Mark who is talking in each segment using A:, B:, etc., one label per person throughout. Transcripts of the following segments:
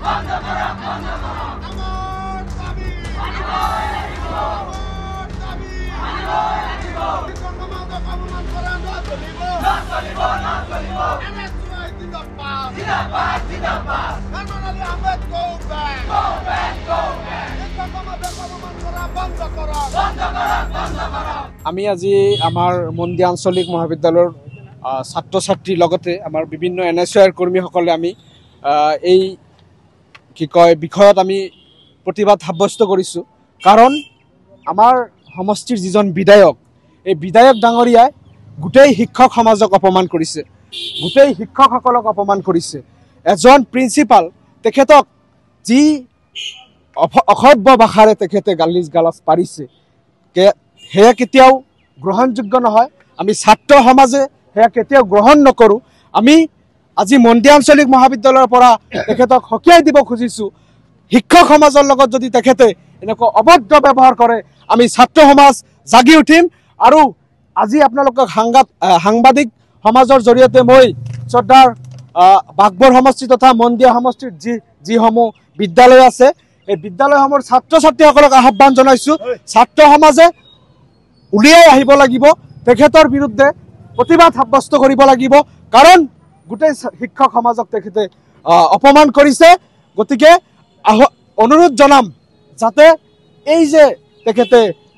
A: আমি আজি আমাৰ মন্দিয়া আঞ্চলিক মহাবিদ্যালয়ৰ ছাত্ৰ ছাত্ৰীৰ লগতে আমাৰ বিভিন্ন NSYৰ কৰ্মীসকলে আমি এই কি কয় বিষয়ত আমি প্ৰতিবাদ সাব্যস্ত কৰিছোঁ। কাৰণ আমাৰ সমষ্টিৰ যিজন বিধায়ক, এই বিধায়ক ডাঙৰীয়াই গোটেই শিক্ষক সমাজক অপমান কৰিছে, গোটেই শিক্ষকসকলক অপমান কৰিছে। এজন প্ৰিন্সিপাল তেখেতক যি অসভ্য ভাষাৰে তেখেতে গালাজ পাৰিছে, সেয়া কেতিয়াও গ্ৰহণযোগ্য নহয়। আমি ছাত্ৰ সমাজে সেয়া কেতিয়াও গ্ৰহণ নকৰোঁ। আমি আজি মন্দিয়া আঞ্চলিক মহাবিদ্যালয়ৰ পৰা তেখেতক সকীয়াই দিব খুজিছোঁ। শিক্ষক সমাজৰ লগত যদি তেখেতে এনেকুৱা অভদ্ৰ ব্যৱহাৰ কৰে, আমি ছাত্ৰ সমাজ জাগি উঠিম। আৰু আজি আপোনালোকক সাংবাদিক সমাজৰ জৰিয়তে মই শ্ৰদ্ধাৰ বাঘবৰ সমষ্টি তথা মন্দিয়া সমষ্টিৰ যিসমূহ বিদ্যালয় আছে, এই বিদ্যালয়সমূহৰ ছাত্ৰ ছাত্ৰীসকলক আহ্বান জনাইছোঁ, ছাত্ৰ সমাজে উলিয়াই আহিব লাগিব, তেখেতৰ বিৰুদ্ধে প্ৰতিবাদ সাব্যস্ত কৰিব লাগিব। কাৰণ গোটেই শিক্ষক সমাজক তেখেতে অপমান কৰিছে। গতিকে অনুৰোধ জনাম যাতে এই যে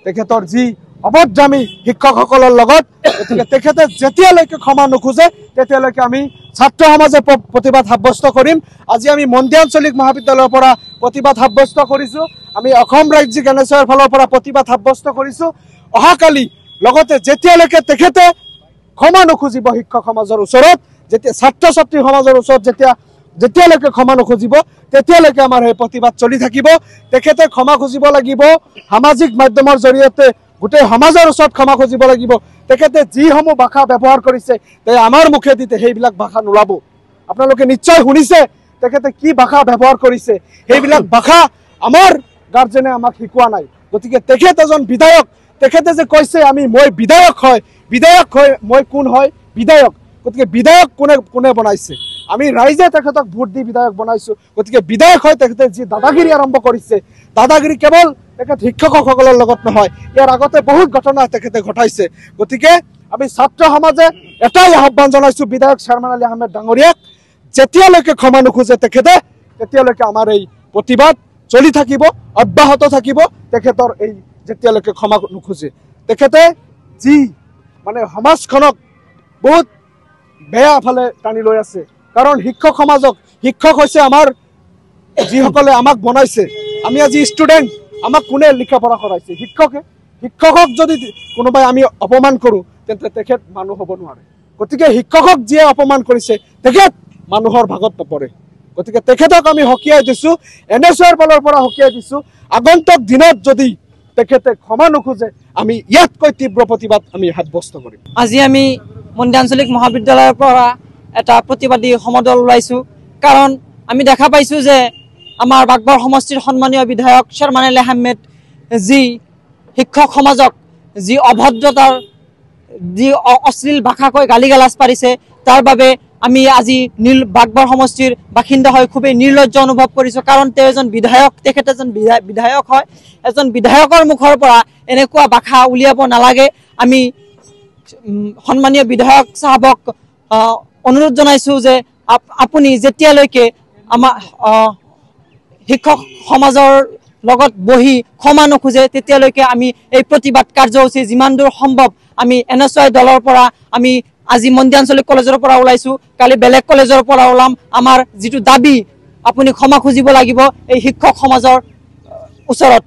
A: তেখেতৰ যি অভদ্ৰামী শিক্ষকসকলৰ লগত, গতিকে তেখেতে যেতিয়ালৈকে ক্ষমা নোখোজে তেতিয়ালৈকে আমি ছাত্ৰ সমাজে প্ৰতিবাদ সাব্যস্ত কৰিম। আজি আমি মন্দিয়া আঞ্চলিক মহাবিদ্যালয়ৰ পৰা প্ৰতিবাদ সাব্যস্ত কৰিছোঁ, আমি অসম ৰাজ্যিক NSYৰ ফালৰ পৰা প্ৰতিবাদ সাব্যস্ত কৰিছোঁ। অহাকালি লগতে যেতিয়ালৈকে তেখেতে ক্ষমা নোখোজিব শিক্ষক সমাজৰ ওচৰত, যেতিয়া ছাত্ৰ ছাত্ৰী সমাজৰ ওচৰত যেতিয়ালৈকে ক্ষমা নোখোজিব তেতিয়ালৈকে আমাৰ এই প্ৰতিবাদ চলি থাকিব। তেখেতে ক্ষমা খুজিব লাগিব, সামাজিক মাধ্যমৰ জৰিয়তে গোটেই সমাজৰ ওচৰত ক্ষমা খুজিব লাগিব। তেখেতে যিসমূহ ভাষা ব্যৱহাৰ কৰিছে আমাৰ মুখেদি সেইবিলাক ভাষা নোলাব। আপোনালোকে নিশ্চয় শুনিছে তেখেতে কি ভাষা ব্যৱহাৰ কৰিছে, সেইবিলাক ভাষা আমাৰ গাৰ্জেনে আমাক শিকোৱা নাই। গতিকে তেখেত এজন বিধায়ক, তেখেতে যে কৈছে মই বিধায়ক হয় মই কোন হয় বিধায়ক। গতিকে বিধায়ক কোনে বনাইছে? আমি ৰাইজে তেখেতক ভোট দি বিধায়ক বনাইছোঁ। গতিকে বিধায়ক হয় তেখেতে যি দাদাগিৰি আৰম্ভ কৰিছে, দাদাগিৰি কেৱল তেখেত শিক্ষকসকলৰ লগত নহয়, ইয়াৰ আগতে বহুত ঘটনা তেখেতে ঘটাইছে। গতিকে আমি ছাত্ৰ সমাজে এটাই আহ্বান জনাইছোঁ বিধায়ক শ্বাৰমান আলী আহমেদ ডাঙৰীয়াক, যেতিয়ালৈকে ক্ষমা নোখোজে তেখেতে তেতিয়ালৈকে আমাৰ এই প্ৰতিবাদ চলি থাকিব, অব্যাহত থাকিব। তেখেতৰ এই যেতিয়ালৈকে ক্ষমা নোখোজে, তেখেতে যি সমাজখনক বহুত বেয়া ফালে টানি লৈ আছে। কাৰণ শিক্ষক সমাজক, শিক্ষক হৈছে আমাৰ যিসকলে আমাক বনাইছে। আমি আজি ষ্টুডেণ্ট, আমাক কোনে লিখা পঢ়া কৰাইছে? শিক্ষকক যদি কোনোবাই আমি অপমান কৰোঁ তেন্তে তেখেত মানুহ হ'ব নোৱাৰে। গতিকে শিক্ষকক যিয়ে অপমান কৰিছে তেখেত মানুহৰ ভাগত নপৰে। গতিকে তেখেতক আমি সকীয়াই দিছোঁ, NSYৰ ফালৰ পৰা সকীয়াই দিছোঁ। আগন্তুক দিনত যদি তেখেতে ক্ষমা নোখোজে আমি ইয়াতকৈ তীব্ৰ প্ৰতিবাদ আমি সাব্যস্ত কৰিম।
B: আজি আমি মন্দিয়া আঞ্চলিক মহাবিদ্যালয়ৰ পৰা এটা প্ৰতিবাদী সমদল ওলাইছোঁ। কাৰণ আমি দেখা পাইছোঁ যে আমাৰ বাঘবৰ সমষ্টিৰ সন্মানীয় বিধায়ক শ্বাৰমান আলী আহমেদ যি শিক্ষক সমাজক যি অভদ্ৰতাৰ যি অশ্লীল ভাষা কৈ গালি গালাজ পাৰিছে, তাৰ বাবে আমি আজি বাঘবৰ সমষ্টিৰ বাসিন্দা হৈ খুবেই নিৰ্লজ্জ অনুভৱ কৰিছোঁ। কাৰণ তেওঁ এজন বিধায়ক, তেখেত এজন বিধায়ক হয়। এজন বিধায়কৰ মুখৰ পৰা এনেকুৱা ভাষা উলিয়াব নালাগে। আমি সন্মানীয় বিধায়ক সাহেবক অনুৰোধ জনাইছোঁ যে আপুনি যেতিয়ালৈকে আমাৰ শিক্ষক সমাজৰ লগত বহি ক্ষমা নোখোজে তেতিয়ালৈকে আমি এই প্ৰতিবাদ কাৰ্যসূচী যিমান দূৰ সম্ভৱ আমি NSY দলৰ পৰা আমি আজি মন্দিয়া আঞ্চলিক কলেজৰ পৰা ওলাইছোঁ, কালি বেলেগ কলেজৰ পৰা ওলাম। আমাৰ যিটো দাবী আপুনি ক্ষমা খুজিব লাগিব এই শিক্ষক সমাজৰ ওচৰত।